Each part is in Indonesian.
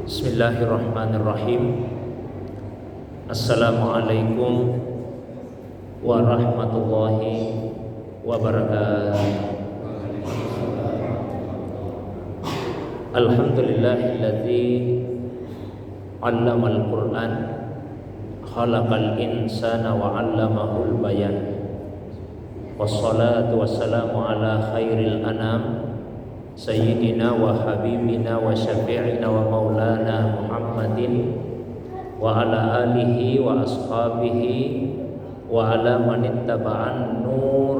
Bismillahirrahmanirrahim. Assalamualaikum warahmatullahi wabarakatuh. Alhamdulillahilladzi 'allamal Qur'an khalaqal insana wa 'allamahul bayan. Wassalatu wassalamu ala khairil anam Sayyidina wa habibina wa syafi'ina wa maulana Muhammadin wa ala alihi wa ashabihi wa ala manittaba'an nur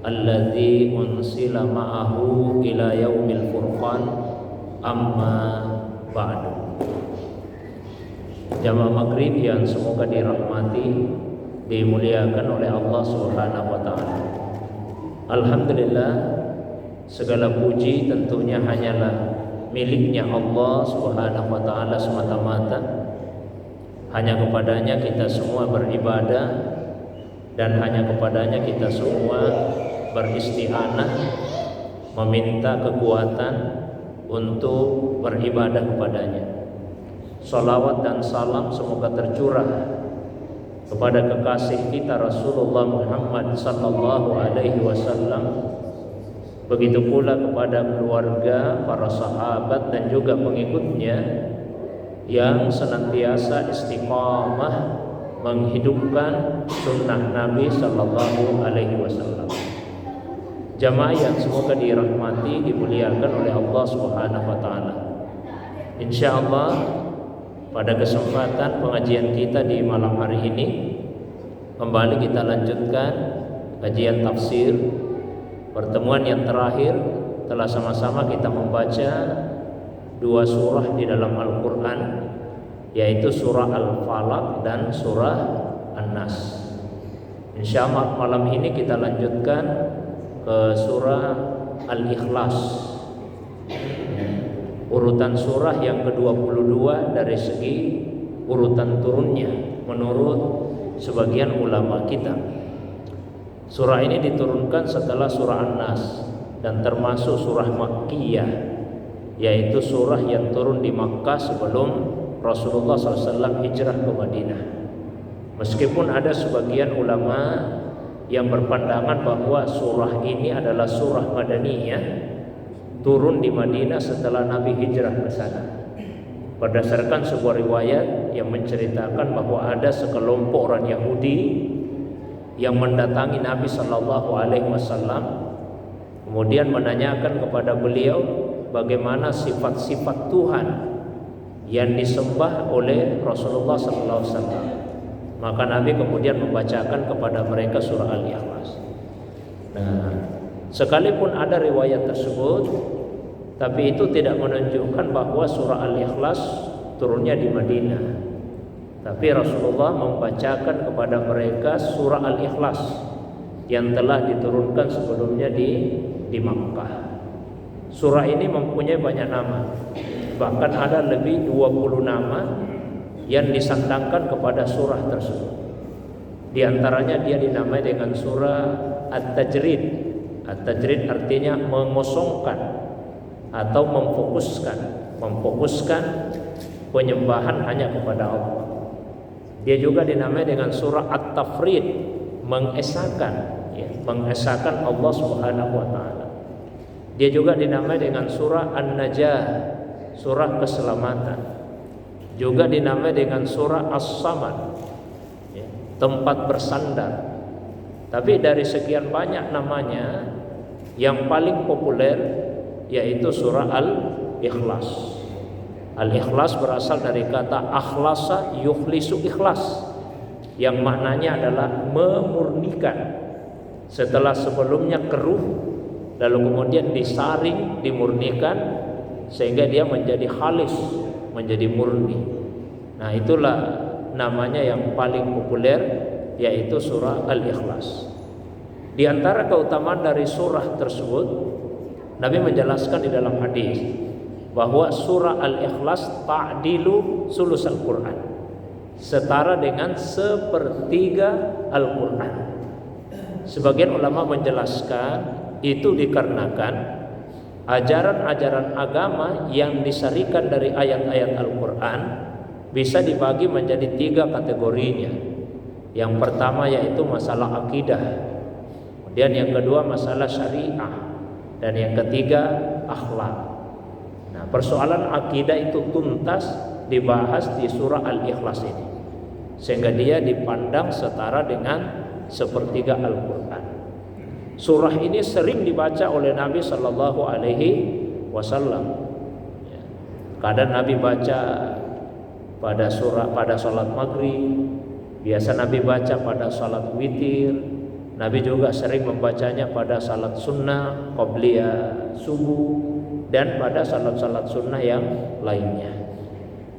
alladzi unsila ma'ahu ila yaumil furqan, amma ba'du. Jamaah maghrib yang semoga dirahmati, dimuliakan oleh Allah Subhanahu wa taala. Alhamdulillah, segala puji tentunya hanyalah miliknya Allah Subhanahu wa taala semata-mata. Hanya kepadanya kita semua beribadah dan hanya kepadanya kita semua beristighfar, meminta kekuatan untuk beribadah kepadanya. Salawat dan salam semoga tercurah kepada kekasih kita Rasulullah Muhammad sallallahu alaihi wasallam, begitu pula kepada keluarga, para sahabat dan juga pengikutnya yang senantiasa istiqamah menghidupkan sunnah Nabi sallallahu alaihi wasallam. Jamaah yang semoga dirahmati, dimuliakan oleh Allah Subhanahu wa taala. Insyaallah pada kesempatan pengajian kita di malam hari ini kembali kita lanjutkan kajian tafsir. Pertemuan yang terakhir telah sama-sama kita membaca dua surah di dalam Al-Quran, yaitu surah Al-Falaq dan surah An-Nas. Insyaallah malam ini kita lanjutkan ke surah Al-Ikhlas, urutan surah yang ke-22 dari segi urutan turunnya menurut sebagian ulama kita. Surah ini diturunkan setelah surah An-Nas dan termasuk surah Makkiyah, yaitu surah yang turun di Makkah sebelum Rasulullah SAW hijrah ke Madinah. Meskipun ada sebagian ulama yang berpandangan bahwa surah ini adalah surah Madaniyah, turun di Madinah setelah Nabi hijrah ke sana. Berdasarkan sebuah riwayat yang menceritakan bahwa ada sekelompok orang Yahudi yang mendatangi Nabi Sallallahu Alaihi Wasallam, kemudian menanyakan kepada beliau bagaimana sifat-sifat Tuhan yang disembah oleh Rasulullah Sallallahu Alaihi Wasallam. Maka Nabi kemudian membacakan kepada mereka surah Al-Ikhlas. Nah, sekalipun ada riwayat tersebut, tapi itu tidak menunjukkan bahwa surah Al-Ikhlas turunnya di Madinah. Tapi Rasulullah membacakan kepada mereka surah Al-Ikhlas yang telah diturunkan sebelumnya di Makkah. Surah ini mempunyai banyak nama, bahkan ada lebih 20 nama yang disandangkan kepada surah tersebut. Di antaranya dia dinamai dengan surah At-Tajrid. At-Tajrid artinya mengosongkan atau memfokuskan penyembahan hanya kepada Allah. Dia juga dinamai dengan surah At-Tafrid, mengesahkan Allah Subhanahu wa taala. Dia juga dinamai dengan surah An-Najah, surah keselamatan. Juga dinamai dengan surah As-Samad, tempat bersandar. Tapi dari sekian banyak namanya, yang paling populer yaitu surah Al-Ikhlas. Al-Ikhlas berasal dari kata akhlasa yukhlisu ikhlas, yang maknanya adalah memurnikan. Setelah sebelumnya keruh, lalu kemudian disaring, dimurnikan sehingga dia menjadi khalis, menjadi murni. Nah, itulah namanya yang paling populer, yaitu surah Al-Ikhlas. Di antara keutamaan dari surah tersebut, Nabi menjelaskan di dalam hadis bahwa surah Al-Ikhlas ta'dilu sulus Al-Quran, setara dengan sepertiga Al-Quran. Sebagian ulama menjelaskan itu dikarenakan ajaran-ajaran agama yang disarikan dari ayat-ayat Al-Quran bisa dibagi menjadi 3 kategorinya. Yang pertama yaitu masalah akidah, kemudian yang kedua masalah syariah, dan yang ketiga akhlak. Nah, persoalan akidah itu tuntas dibahas di surah Al-Ikhlas ini, sehingga dia dipandang setara dengan sepertiga Al-Quran. Surah ini sering dibaca oleh Nabi Sallallahu Alaihi Wasallam. Kadang Nabi baca pada sholat maghrib, biasa Nabi baca pada sholat witir. Nabi juga sering membacanya pada salat sunnah, qobliyah subuh, dan pada salat-salat sunnah yang lainnya.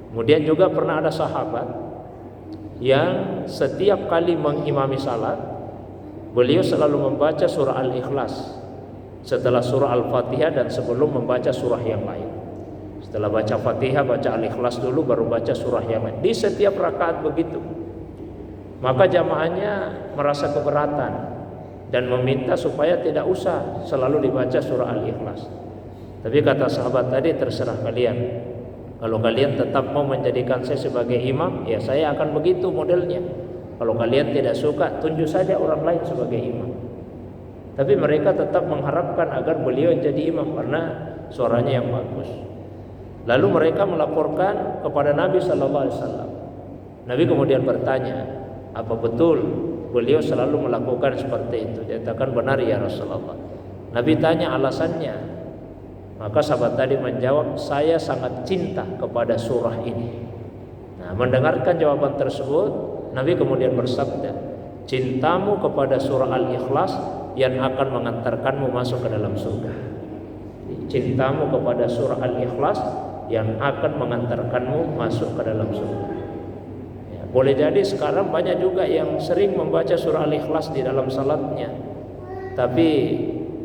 Kemudian juga pernah ada sahabat yang setiap kali mengimami salat, beliau selalu membaca surah Al-Ikhlas setelah surah Al-Fatihah dan sebelum membaca surah yang lain. Setelah baca Fatihah, baca Al-Ikhlas dulu, baru baca surah yang lain. Di setiap rakaat begitu. Maka jamaahnya merasa keberatan dan meminta supaya tidak usah selalu dibaca surah Al-Ikhlas. Tapi kata sahabat tadi, terserah kalian. Kalau kalian tetap mau menjadikan saya sebagai imam, ya saya akan begitu modelnya. Kalau kalian tidak suka, tunjuk saja orang lain sebagai imam. Tapi mereka tetap mengharapkan agar beliau jadi imam karena suaranya yang bagus. Lalu mereka melaporkan kepada Nabi Sallallahu Alaihi Wasallam. Nabi kemudian bertanya, apa betul beliau selalu melakukan seperti itu? Dia katakan, benar ya Rasulullah. Nabi tanya alasannya. Maka sahabat tadi menjawab, saya sangat cinta kepada surah ini. Nah, mendengarkan jawaban tersebut, Nabi kemudian bersabda, cintamu kepada surah Al-Ikhlas yang akan mengantarkanmu masuk ke dalam surga. Cintamu kepada surah Al-Ikhlas yang akan mengantarkanmu masuk ke dalam surga. Ya, boleh jadi sekarang banyak juga yang sering membaca surah Al-Ikhlas di dalam salatnya, tapi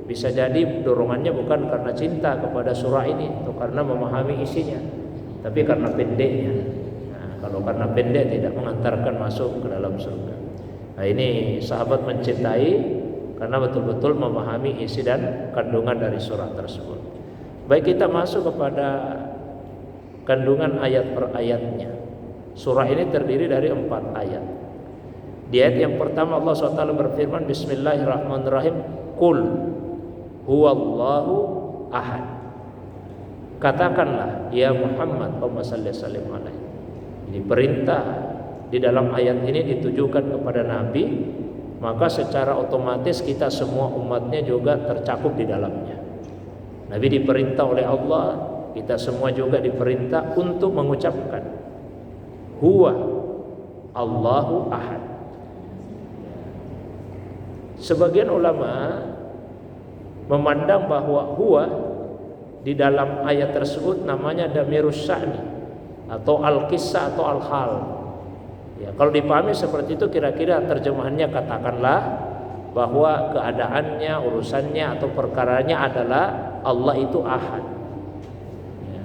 bisa jadi dorongannya bukan karena cinta kepada surah ini atau karena memahami isinya, tapi karena pendeknya. Nah, kalau karena pendek tidak mengantarkan masuk ke dalam surga. Nah, ini sahabat mencintai karena betul-betul memahami isi dan kandungan dari surah tersebut. Baik, kita masuk kepada kandungan ayat per ayatnya. Surah ini terdiri dari 4 ayat. Di ayat yang pertama Allah SWT berfirman, Bismillahirrahmanirrahim, Qul huwallahu ahad. Katakanlah ya Muhammad, Allahumma salli sallim alaihi. Ini perintah di dalam ayat ini ditujukan kepada Nabi, maka secara otomatis kita semua umatnya juga tercakup di dalamnya. Nabi diperintah oleh Allah, kita semua juga diperintah untuk mengucapkan Huwa Allahu Ahad. Sebagian ulama memandang bahwa Huwa di dalam ayat tersebut namanya damirus sya'ni atau al-qissah atau al-hal. Ya, kalau dipahami seperti itu, kira-kira terjemahannya katakanlah bahwa keadaannya, urusannya atau perkaranya adalah Allah itu Ahad. Ya.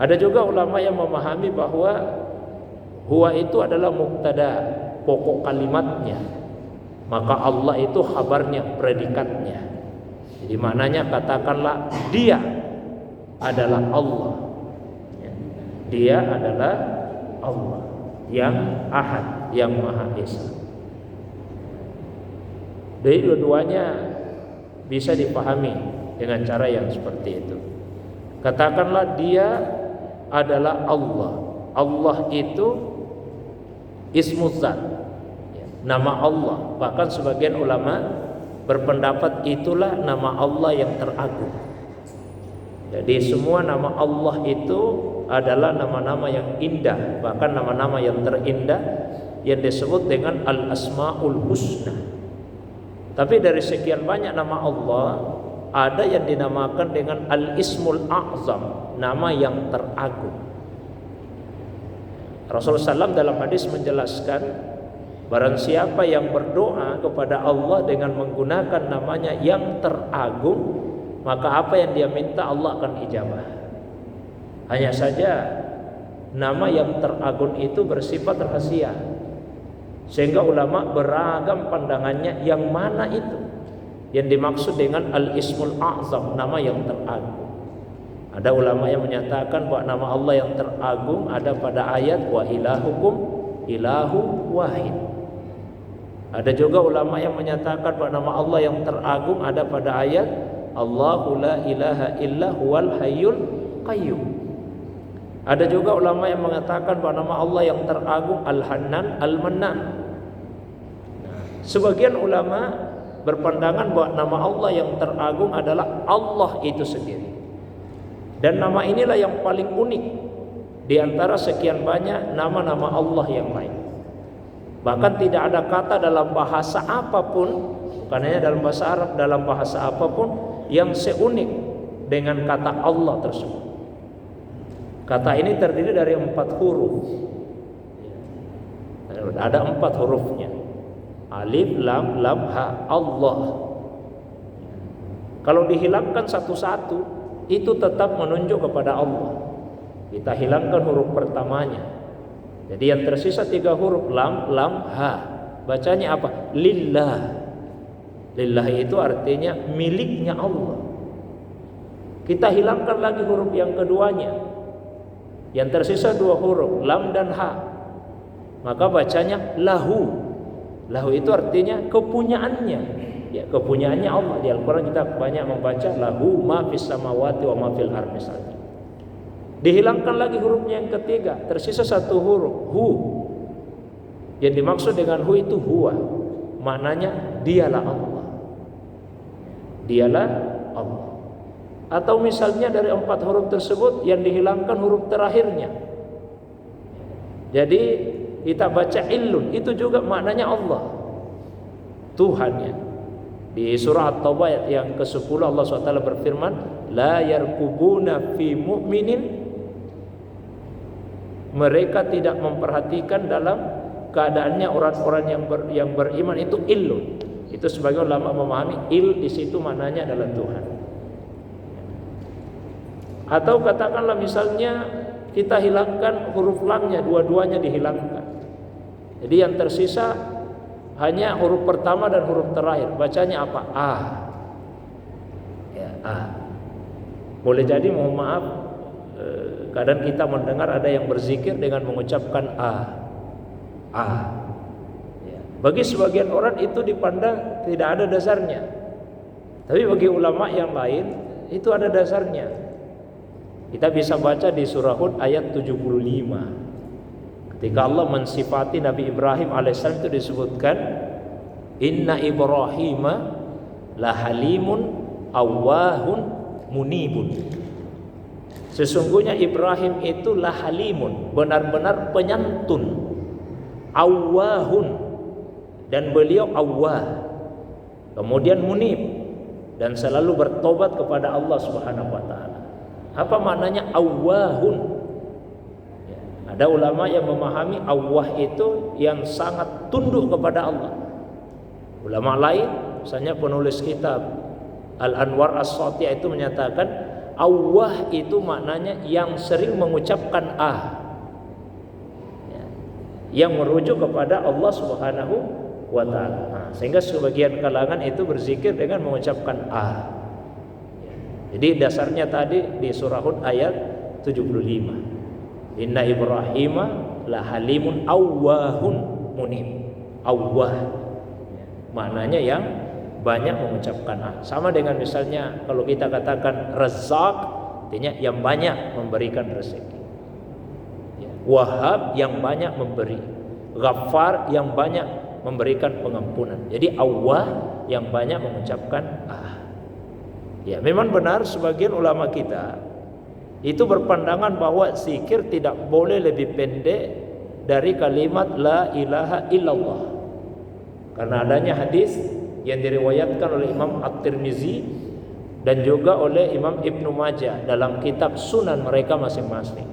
Ada juga ulama yang memahami bahwa Huwa itu adalah mubtada, pokok kalimatnya, maka Allah itu khabarnya, predikatnya. Jadi maknanya katakanlah Dia adalah Allah. Ya. Dia adalah Allah yang Ahad, yang Maha Esa. Jadi dua-duanya bisa dipahami dengan cara yang seperti itu. Katakanlah Dia adalah Allah. Allah itu ismuz zat, nama Allah. Bahkan sebagian ulama berpendapat itulah nama Allah yang teragung. Jadi semua nama Allah itu adalah nama-nama yang indah, bahkan nama-nama yang terindah yang disebut dengan Al-Asmaul Husna. Tapi dari sekian banyak nama Allah, ada yang dinamakan dengan Al-Ismul A'zam, nama yang teragung. Rasulullah SAW dalam hadis menjelaskan, barang siapa yang berdoa kepada Allah dengan menggunakan namanya yang teragung, maka apa yang dia minta Allah akan ijabah. Hanya saja nama yang teragung itu bersifat rahasia, sehingga ulama beragam pandangannya yang mana itu yang dimaksud dengan al-ismul a'zam, nama yang teragung. Ada ulama yang menyatakan bahwa nama Allah yang teragung ada pada ayat wa ilahukum ilahu wahid. Ada juga ulama yang menyatakan bahwa nama Allah yang teragung ada pada ayat Allahu la ilaha illa huwal hayyul qayyum. Ada juga ulama yang mengatakan bahwa nama Allah yang teragung Al-Hannan Al-Mannan. Sebagian ulama berpandangan bahwa nama Allah yang teragung adalah Allah itu sendiri. Dan nama inilah yang paling unik di antara sekian banyak nama-nama Allah yang lain. Bahkan tidak ada kata dalam bahasa apapun, bukan hanya dalam bahasa Arab, dalam bahasa apapun yang seunik dengan kata Allah tersebut. Kata ini terdiri dari 4 huruf. Ada 4 hurufnya. Alif, lam, ha, Allah. Kalau dihilangkan satu-satu, itu tetap menunjuk kepada Allah. Kita hilangkan huruf pertamanya. Jadi yang tersisa 3 huruf, lam, ha. Bacanya apa? Lillah. Lillah itu artinya miliknya Allah. Kita hilangkan lagi huruf yang keduanya. Yang tersisa 2 huruf, lam dan ha. Maka bacanya lahu. Lahu itu artinya kepunyaannya. Ya, kepunyaannya Allah. Di Al-Quran kita banyak membaca lahu ma fis samawati wa ma fil ardi misalnya. Dihilangkan lagi hurufnya yang ketiga, tersisa 1 huruf, hu. Yang dimaksud dengan hu itu huwa. Maknanya dialah Allah. Dialah Allah. Atau misalnya dari 4 huruf tersebut yang dihilangkan huruf terakhirnya. Jadi kita baca illun, itu juga maknanya Allah, Tuhannya. Di surah At-Taubah ayat yang ke-10 Allah SWT berfirman, la yarkubuna fi mu'minin, mereka tidak memperhatikan dalam keadaannya orang-orang yang beriman itu illun. Itu sebagai ulama memahami il di situ maknanya adalah Tuhan. Atau katakanlah misalnya kita hilangkan huruf lamnya, dua-duanya dihilangkan. Jadi yang tersisa hanya huruf pertama dan huruf terakhir. Bacanya apa? A. Ya, A. Boleh jadi, mohon maaf, kadang kita mendengar ada yang berzikir dengan mengucapkan A. A. Ya. Bagi sebagian orang itu dipandang tidak ada dasarnya. Tapi bagi ulama yang lain itu ada dasarnya. Kita bisa baca di surah Hud ayat 75. Ketika Allah mensifati Nabi Ibrahim alaihissalam itu disebutkan inna Ibrahima la halimun awwahun munibun. Sesungguhnya Ibrahim itu la halimun, benar-benar penyantun, awwahun, dan beliau awwah, kemudian munib, dan selalu bertobat kepada Allah Subhanahu wa taala. Apa maknanya awwahun? Ada ulama yang memahami awwah itu yang sangat tunduk kepada Allah. Ulama lain, misalnya penulis kitab Al-Anwar As-Satiyah itu menyatakan awwah itu maknanya yang sering mengucapkan yang merujuk kepada Allah Subhanahu wa ta'ala. Sehingga sebagian kalangan itu berzikir dengan mengucapkan Jadi dasarnya tadi di surah Hud ayat 75. Inna Ibrahima la halimun awwahun munib. Awwah maknanya yang banyak mengucapkan Sama dengan misalnya kalau kita katakan Razzaq, artinya yang banyak memberikan rezeki. Wahhab, yang banyak memberi. Ghaffar, yang banyak memberikan pengampunan. Jadi Awwah, yang banyak mengucapkan Ya, memang benar sebagian ulama kita itu berpandangan bahwa zikir tidak boleh lebih pendek dari kalimat la ilaha illallah. Karena adanya hadis yang diriwayatkan oleh Imam At-Tirmizi dan juga oleh Imam Ibnu Majah dalam kitab sunan mereka masing-masing.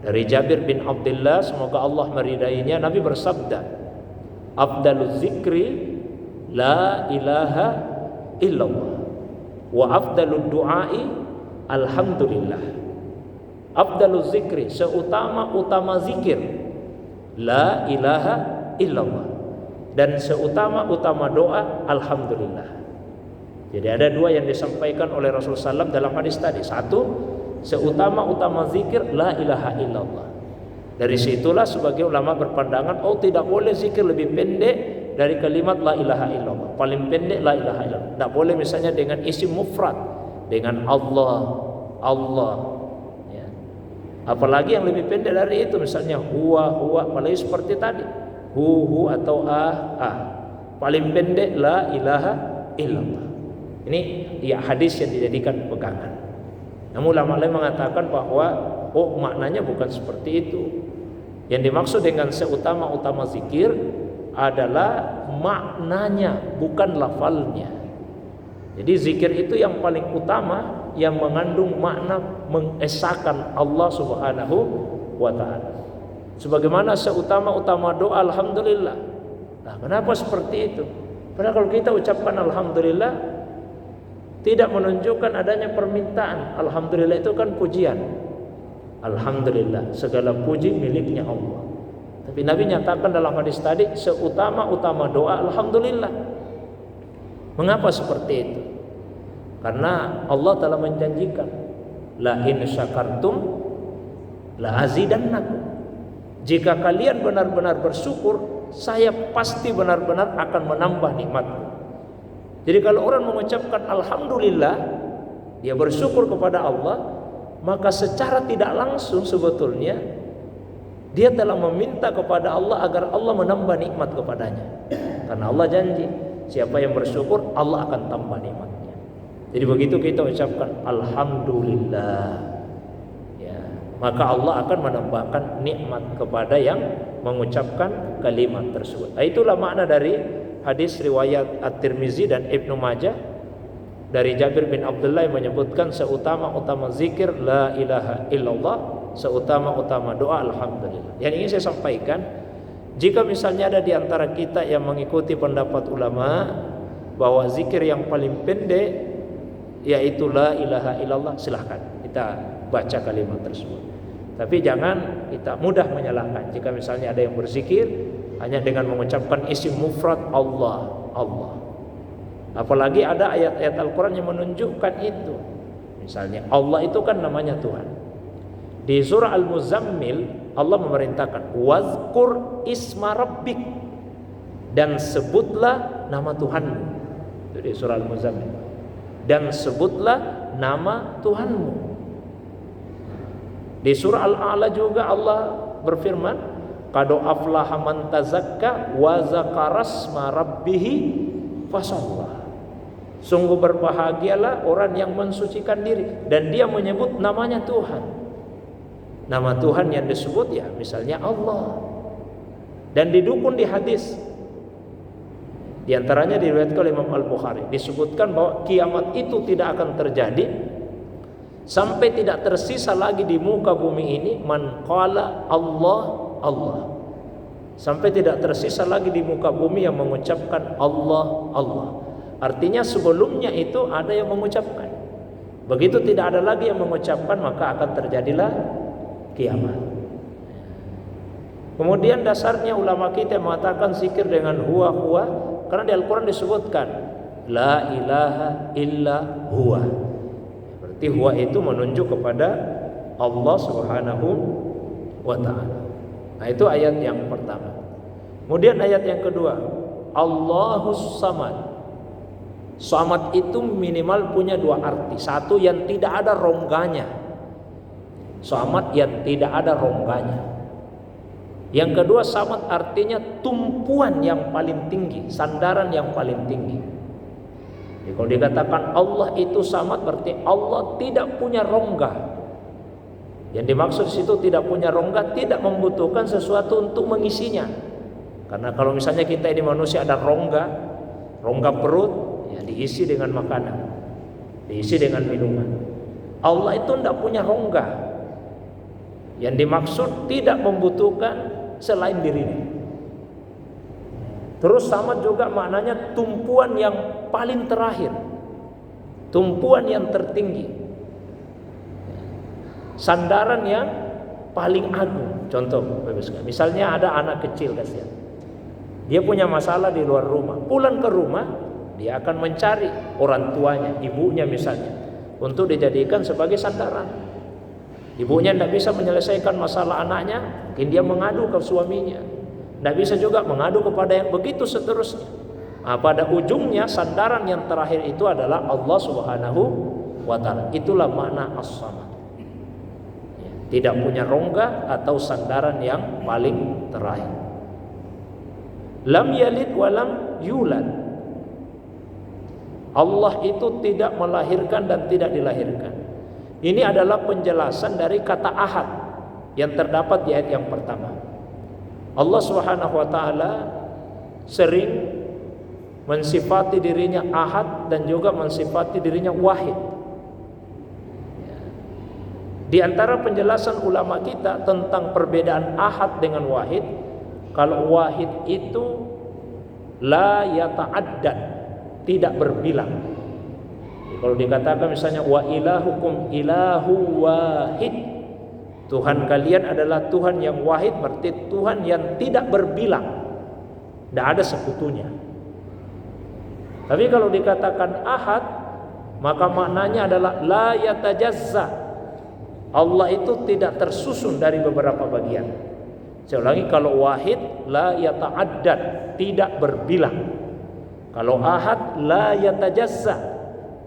Dari Jabir bin Abdullah, semoga Allah meridainya, Nabi bersabda, afdaluz zikri la ilaha illallah wa afdalud du'ai alhamdulillah. Afdaluz zikri, seutama-utama zikir la ilaha illallah, dan seutama-utama doa alhamdulillah. Jadi ada dua yang disampaikan oleh Rasulullah SAW dalam hadis tadi. Satu, seutama-utama zikir la ilaha illallah. Dari situlah sebagai ulama berpandangan, oh tidak boleh zikir lebih pendek dari kalimat la ilaha illallah. Paling pendek la ilaha illallah. Tidak boleh misalnya dengan isim mufrad, dengan Allah, Allah. Ya. Apalagi yang lebih pendek dari itu, misalnya huwa, apalagi seperti tadi, hu atau ah. Paling pendek la ilaha illallah. Ini ya hadis yang dijadikan pegangan. Namun ulama lain mengatakan bahwa maknanya bukan seperti itu. Yang dimaksud dengan seutama-utama zikir adalah maknanya, bukan lafalnya. Jadi zikir itu yang paling utama, yang mengandung makna mengesahkan Allah Subhanahu wa ta'ala. Sebagaimana seutama-utama doa alhamdulillah. Nah, kenapa seperti itu? Padahal kalau kita ucapkan alhamdulillah tidak menunjukkan adanya permintaan. Alhamdulillah itu kan pujian. Alhamdulillah, segala puji miliknya Allah. Tapi Nabi nyatakan dalam hadis tadi, seutama-utama doa alhamdulillah. Mengapa seperti itu? Karena Allah telah menjanjikan, la in syakartum la azidannakum. Jika kalian benar-benar bersyukur, saya pasti benar-benar akan menambah nikmatku. Jadi kalau orang mengucapkan alhamdulillah, dia bersyukur kepada Allah, maka secara tidak langsung sebetulnya dia telah meminta kepada Allah agar Allah menambah nikmat kepadanya. Karena Allah janji, siapa yang bersyukur Allah akan tambah nikmatnya. Jadi begitu kita ucapkan alhamdulillah, ya, maka Allah akan menambahkan nikmat kepada yang mengucapkan kalimat tersebut. Nah, itulah makna dari hadis riwayat At-Tirmizi dan Ibnu Majah dari Jabir bin Abdullah yang menyebutkan seutama-utama zikir la ilaha illallah, seutama-utama doa alhamdulillah. Yang ingin saya sampaikan, jika misalnya ada di antara kita yang mengikuti pendapat ulama bahwa zikir yang paling pendek yaitu la ilaha illallah, silahkan kita baca kalimat tersebut. Tapi jangan kita mudah menyalahkan jika misalnya ada yang berzikir hanya dengan mengucapkan isim mufrad Allah, Allah. Apalagi ada ayat-ayat Al-Quran yang menunjukkan itu. Misalnya Allah itu kan namanya Tuhan. Di surah Al-Muzammil Allah memerintahkan wazkur isma rabbik, dan sebutlah nama Tuhanmu. Itu di surah Al-Muzammil. Dan sebutlah nama Tuhanmu. Di surah Al-A'la juga Allah berfirman, qad aflaha man tazakka wa zakarasma rabbih fasalla. Sungguh berbahagialah orang yang mensucikan diri dan dia menyebut namanya Tuhan. Nama Tuhan yang disebut ya misalnya Allah. Dan didukung di hadis, di antaranya diriwayatkan oleh Imam Al-Bukhari, disebutkan bahwa kiamat itu tidak akan terjadi sampai tidak tersisa lagi di muka bumi ini man qala Allah Allah. Sampai tidak tersisa lagi di muka bumi yang mengucapkan Allah Allah. Artinya sebelumnya itu ada yang mengucapkan. Begitu tidak ada lagi yang mengucapkan, maka akan terjadilah kiamat. Kemudian dasarnya ulama kita mengatakan zikir dengan huwa karena di Al-Quran disebutkan la ilaha illa huwa. Berarti huwa itu menunjuk kepada Allah Subhanahu wa ta'ala. Nah, itu ayat yang pertama. Kemudian ayat yang kedua, Allahus Samad. Samad itu minimal punya dua arti. Satu, yang tidak ada rongganya. Samad yang tidak ada rongganya. Yang kedua, samad artinya tumpuan yang paling tinggi, sandaran yang paling tinggi. Jadi kalau dikatakan Allah itu samad, berarti Allah tidak punya rongga. Yang dimaksud situ tidak punya rongga, tidak membutuhkan sesuatu untuk mengisinya. Karena kalau misalnya kita ini manusia ada rongga perut, ya diisi dengan makanan, diisi dengan minuman. Allah itu tidak punya rongga. Yang dimaksud tidak membutuhkan selain dirinya. Terus sama juga maknanya tumpuan yang paling terakhir, tumpuan yang tertinggi, sandaran yang paling agung. Contoh, misalnya ada anak kecil, kasihan, dia punya masalah di luar rumah, pulang ke rumah dia akan mencari orang tuanya, ibunya misalnya, untuk dijadikan sebagai sandaran. Ibunya tidak bisa menyelesaikan masalah anaknya, mungkin dia mengadu ke suaminya. Tidak bisa juga mengadu kepada yang begitu seterusnya. Nah, pada ujungnya sandaran yang terakhir itu adalah Allah Subhanahu wa Ta'ala. Itulah makna as-samad. Tidak punya rongga atau sandaran yang paling terakhir. Lam yalid wa lam yulad. Allah itu tidak melahirkan dan tidak dilahirkan. Ini adalah penjelasan dari kata ahad yang terdapat di ayat yang pertama. Allah Subhanahu wa Ta'ala sering mensifati dirinya ahad dan juga mensifati dirinya wahid. Di antara penjelasan ulama kita tentang perbedaan ahad dengan wahid, kalau wahid itu la yata'addad, tidak berbilang. Kalau dikatakan misalnya wa ilahukum ilahu wahid, Tuhan kalian adalah Tuhan yang wahid, berarti Tuhan yang tidak berbilang, tidak ada sekutunya. Tapi kalau dikatakan ahad, maka maknanya adalah la yatajazza. Allah itu tidak tersusun dari beberapa bagian. Saya ulangi, kalau wahid la yata'addad, tidak berbilang. Kalau ahad la yatajazza,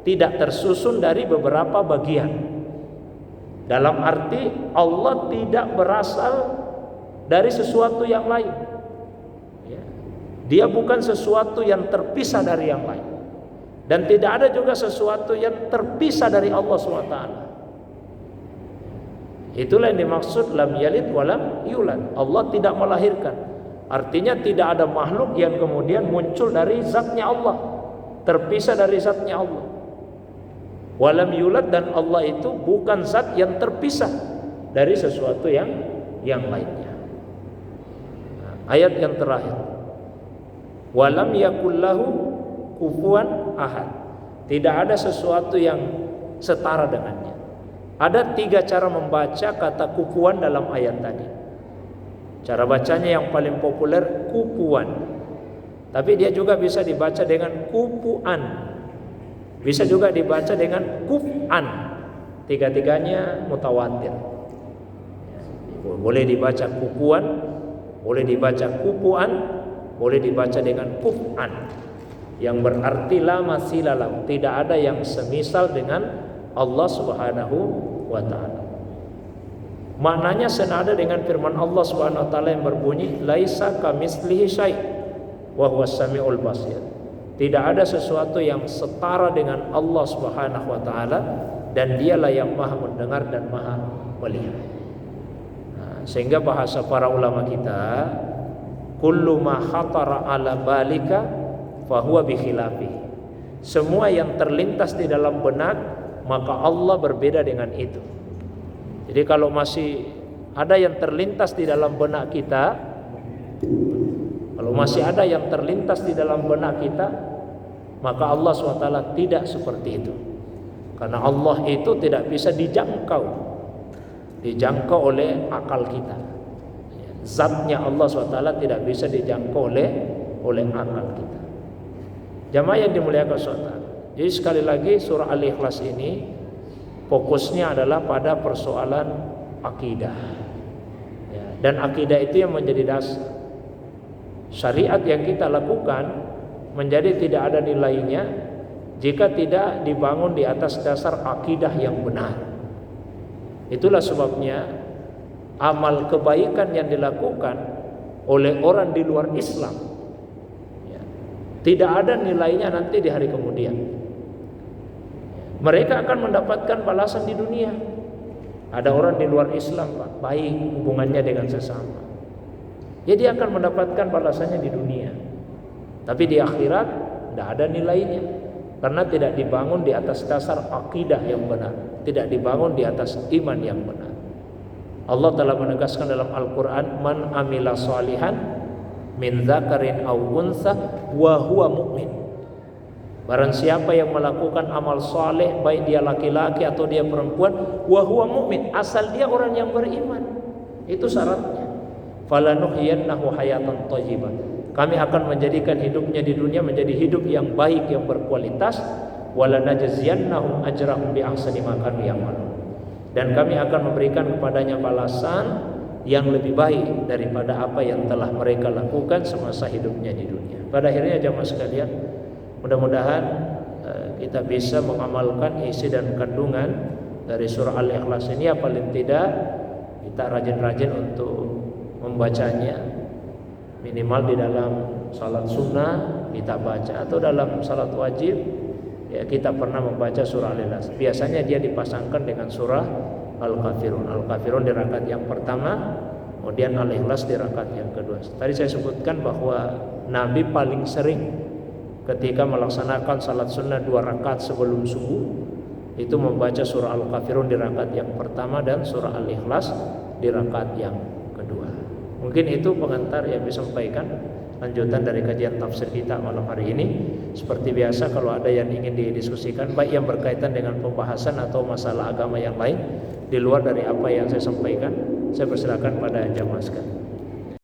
tidak tersusun dari beberapa bagian. Dalam arti Allah tidak berasal dari sesuatu yang lain. Dia bukan sesuatu yang terpisah dari yang lain, dan tidak ada juga sesuatu yang terpisah dari Allah SWT. Itulah yang dimaksud lam yalid wa lam yulad. Allah tidak melahirkan. Artinya tidak ada makhluk yang kemudian muncul dari zatnya Allah, terpisah dari zatnya Allah. Walam yulad, dan Allah itu bukan zat yang terpisah dari sesuatu yang lainnya. Ayat yang terakhir, walam yakullahu kufuwan ahad. Tidak ada sesuatu yang setara dengannya. Ada 3 cara membaca kata kufuwan dalam ayat tadi. Cara bacanya yang paling populer kufuwan, tapi dia juga bisa dibaca dengan kufuan, bisa juga dibaca dengan kuf'an. Tiga-tiganya mutawatir. Boleh dibaca kufuwan, boleh dibaca kufuan, boleh dibaca dengan kuf'an, yang berarti la masilalah, tidak ada yang semisal dengan Allah Subhanahu wa Ta'ala. Maknanya senada dengan firman Allah Subhanahu wa Ta'ala yang berbunyi laisa kamitslihi syai' wa huwas samiul basir. Tidak ada sesuatu yang setara dengan Allah Subhanahu wa Ta'ala, dan dialah yang maha mendengar dan maha melihat. Sehingga bahasa para ulama kita, kullu ma khatara ala balika fahuwa bi khilafi. Semua yang terlintas di dalam benak, maka Allah berbeda dengan itu. Jadi kalau masih ada yang terlintas di dalam benak kita, kalau masih ada yang terlintas di dalam benak kita, maka Allah SWT tidak seperti itu. Karena Allah itu tidak bisa dijangkau oleh akal kita. Zatnya Allah SWT tidak bisa dijangkau oleh akal kita. Jamaah yang dimuliakan SWT. Jadi sekali lagi surah Al-Ikhlas ini fokusnya adalah pada persoalan akidah. Dan akidah itu yang menjadi dasar. Syariat yang kita lakukan menjadi tidak ada nilainya jika tidak dibangun di atas dasar akidah yang benar. Itulah sebabnya amal kebaikan yang dilakukan oleh orang di luar Islam tidak ada nilainya nanti di hari kemudian. Mereka akan mendapatkan balasan di dunia. Ada orang di luar Islam, Pak, baik hubungannya dengan sesama, ya dia akan mendapatkan balasannya di dunia. Tapi di akhirat tidak ada nilainya, karena tidak dibangun di atas dasar akidah yang benar, tidak dibangun di atas iman yang benar. Allah telah menegaskan dalam Al-Quran, man amila salihan min dzakarin aw unsa wa huwa mu'min. Barang siapa yang melakukan amal saleh, baik dia laki-laki atau dia perempuan, wa huwa mu'min, asal dia orang yang beriman. Itu syaratnya. Falanuhyiyannahu hayatan thayyibah. Kami akan menjadikan hidupnya di dunia menjadi hidup yang baik, yang berkualitas. Walanajziyannahum ajrahum bi ahsani ma kanu ya'malun. Dan kami akan memberikan kepadanya balasan yang lebih baik daripada apa yang telah mereka lakukan semasa hidupnya di dunia. Pada akhirnya jemaah sekalian, mudah-mudahan kita bisa mengamalkan isi dan kandungan dari surah Al-Ikhlas ini. Ya paling tidak kita rajin-rajin untuk membacanya, minimal di dalam salat sunnah kita baca, atau dalam salat wajib ya kita pernah membaca surah Al-Ikhlas. Biasanya dia dipasangkan dengan surah Al-Kafirun. Al-Kafirun di rakaat yang pertama, kemudian Al-Ikhlas di rakaat yang kedua. Tadi saya sebutkan bahwa Nabi paling sering ketika melaksanakan salat sunnah 2 rakaat sebelum subuh itu membaca surah Al-Kafirun di rakaat yang pertama dan surah Al-Ikhlas di rakaat yang kedua. Mungkin itu pengantar yang bisa sampaikan lanjutan dari kajian tafsir kita malam hari ini. Seperti biasa, kalau ada yang ingin didiskusikan, baik yang berkaitan dengan pembahasan atau masalah agama yang lain di luar dari apa yang saya sampaikan, saya persilakan pada jamaah sekalian.